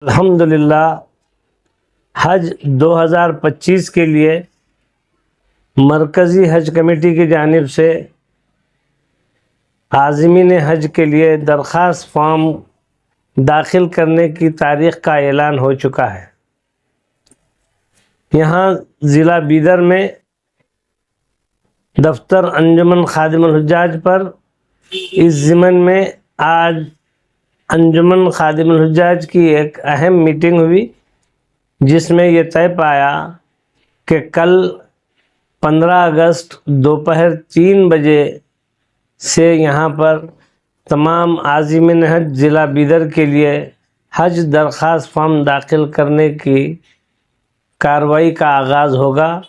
الحمدللہ حج 2025 کے لیے مرکزی حج کمیٹی کی جانب سے عازمین حج کے لیے درخواست فارم داخل کرنے کی تاریخ کا اعلان ہو چکا ہے۔ یہاں ضلع بیدر میں دفتر انجمن خادم الحجاج پر اس ضمن میں آج انجمن خادم الحجاج کی ایک اہم میٹنگ ہوئی، جس میں یہ طے پایا کہ کل 15 اگست دوپہر 3 بجے سے یہاں پر تمام عازمین حج ضلع بیدر کے لیے حج درخواست فارم داخل کرنے کی کارروائی کا آغاز ہوگا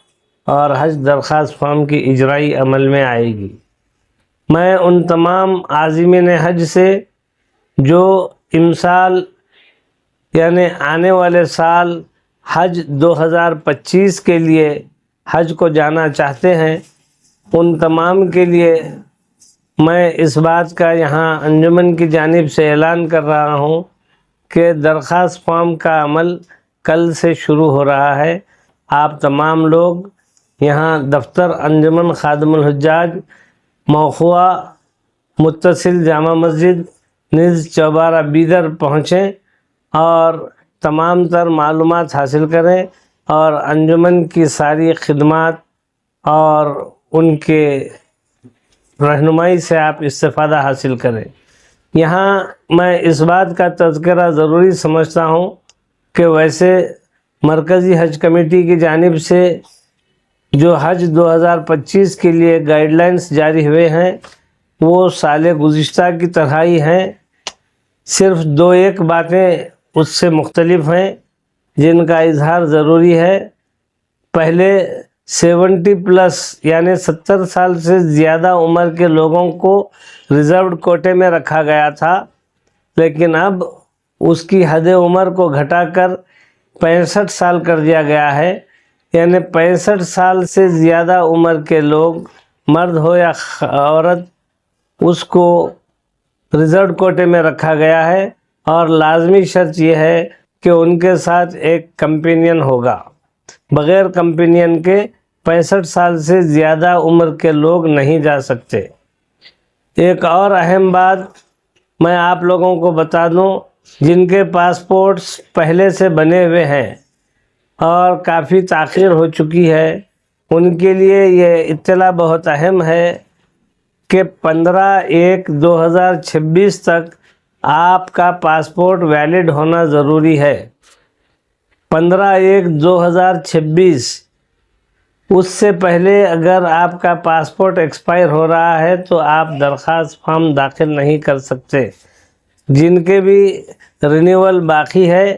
اور حج درخواست فارم کی اجرائی عمل میں آئے گی۔ میں ان تمام عازمین حج سے جو امسال یعنی آنے والے سال حج 2025 کے لیے حج کو جانا چاہتے ہیں، ان تمام کے لیے میں اس بات کا یہاں انجمن کی جانب سے اعلان کر رہا ہوں کہ درخواست فارم کا عمل کل سے شروع ہو رہا ہے۔ آپ تمام لوگ یہاں دفتر انجمن خادم الحجاج موخوا متصل جامع مسجد نز چوبارہ بیدر پہنچیں اور تمام تر معلومات حاصل کریں اور انجمن کی ساری خدمات اور ان کے رہنمائی سے آپ استفادہ حاصل کریں۔ یہاں میں اس بات کا تذکرہ ضروری سمجھتا ہوں کہ ویسے مرکزی حج کمیٹی کی جانب سے جو حج 2025 کے لیے گائیڈ لائنز جاری ہوئے ہیں وہ سال گزشتہ کی طرح ہی ہیں، صرف 2-1 باتیں اس سے مختلف ہیں جن کا اظہار ضروری ہے۔ پہلے 70+ یعنی 70 سال سے زیادہ عمر کے لوگوں کو ریزروڈ کوٹے میں رکھا گیا تھا، لیکن اب اس کی حد عمر کو گھٹا کر 65 سال کر دیا گیا ہے، یعنی 65 سال سے زیادہ عمر کے لوگ مرد ہو یا عورت اس کو ریزروڈ کوٹے میں رکھا گیا ہے، اور لازمی شرط یہ ہے کہ ان کے ساتھ ایک کمپینین ہوگا۔ بغیر کمپینین کے 65 سال سے زیادہ عمر کے لوگ نہیں جا سکتے۔ ایک اور اہم بات میں آپ لوگوں کو بتا دوں، جن کے پاسپورٹس پہلے سے بنے ہوئے ہیں اور کافی تاخیر ہو چکی ہے، ان کے لیے یہ اطلاع بہت اہم ہے کہ 15/1/2026 تک آپ کا پاسپورٹ ویلڈ ہونا ضروری ہے۔ 15/1/2026 اس سے پہلے اگر آپ کا پاسپورٹ ایکسپائر ہو رہا ہے تو آپ درخواست فارم داخل نہیں کر سکتے۔ جن کے بھی رینیول باقی ہے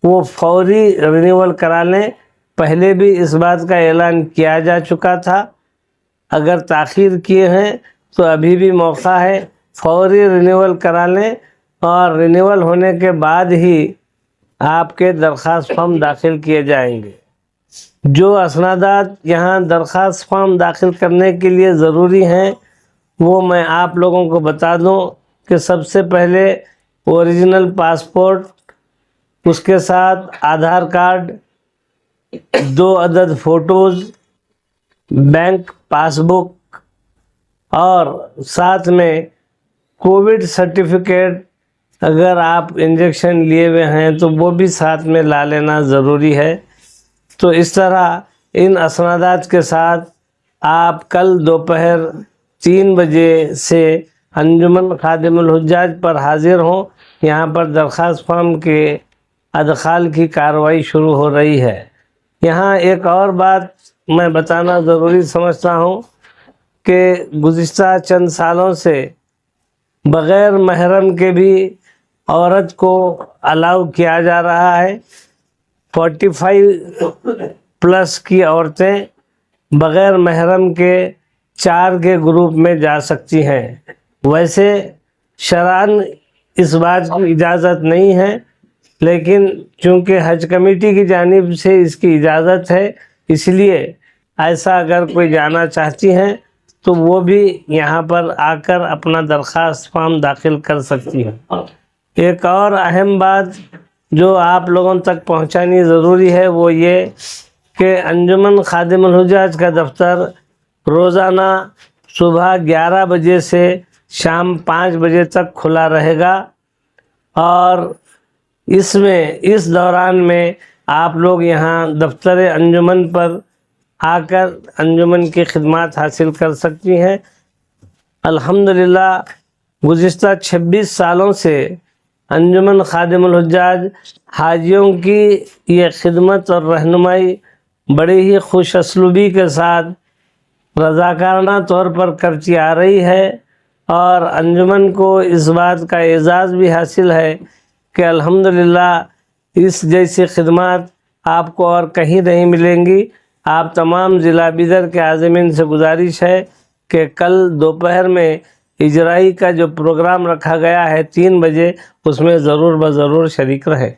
وہ فوری رینیول کرا لیں۔ پہلے بھی اس بات کا اعلان کیا جا چکا تھا، اگر تاخیر کیے ہیں تو ابھی بھی موقع ہے، فوری رینیول کرا لیں اور رینیول ہونے کے بعد ہی آپ کے درخواست فارم داخل کیے جائیں گے۔ جو اسنادات یہاں درخواست فارم داخل کرنے کے لیے ضروری ہیں وہ میں آپ لوگوں کو بتا دوں کہ سب سے پہلے اوریجنل پاسپورٹ، اس کے ساتھ آدھار کارڈ، 2 عدد فوٹوز، بینک پاس بک اور ساتھ میں کووڈ سرٹیفکیٹ، اگر آپ انجیکشن لیے ہوئے ہیں تو وہ بھی ساتھ میں لا لینا ضروری ہے۔ تو اس طرح ان اسنادات کے ساتھ آپ کل دوپہر 3 بجے سے انجمن خادم الحجاج پر حاضر ہوں۔ یہاں پر درخواست فارم کے ادخال کی کارروائی شروع ہو رہی ہے۔ یہاں ایک اور بات میں بتانا ضروری سمجھتا ہوں کہ گزشتہ چند سالوں سے بغیر محرم کے بھی عورت کو الاؤ کیا جا رہا ہے۔ 45+ کی عورتیں بغیر محرم کے 4 کے گروپ میں جا سکتی ہیں۔ ویسے شرعاً اس بات کی اجازت نہیں ہے، لیکن چونکہ حج کمیٹی کی جانب سے اس کی اجازت ہے، اس لیے ایسا اگر کوئی جانا چاہتی ہیں تو وہ بھی یہاں پر آ کر اپنا درخواست فارم داخل کر سکتی ہیں۔ ایک اور اہم بات جو آپ لوگوں تک پہنچانی ضروری ہے وہ یہ کہ انجمن خادم الحجاج کا دفتر روزانہ صبح 11 بجے سے شام 5 بجے تک کھلا رہے گا، اور اس دوران میں آپ لوگ یہاں دفتر انجمن پر آ کر انجمن کی خدمات حاصل کر سکتی ہیں۔ الحمدللہ گزشتہ 26 سالوں سے انجمن خادم الحجاج حاجیوں کی یہ خدمت اور رہنمائی بڑی ہی خوش اسلوبی کے ساتھ رضاکارانہ طور پر کرتی آ رہی ہے، اور انجمن کو اس بات کا اعزاز بھی حاصل ہے کہ الحمدللہ اس جیسی خدمات آپ کو اور کہیں نہیں ملیں گی۔ آپ تمام ضلع بیدر کے عازمین سے گزارش ہے کہ کل دوپہر میں اجرائی کا جو پروگرام رکھا گیا ہے 3 بجے، اس میں ضرور شریک رہے۔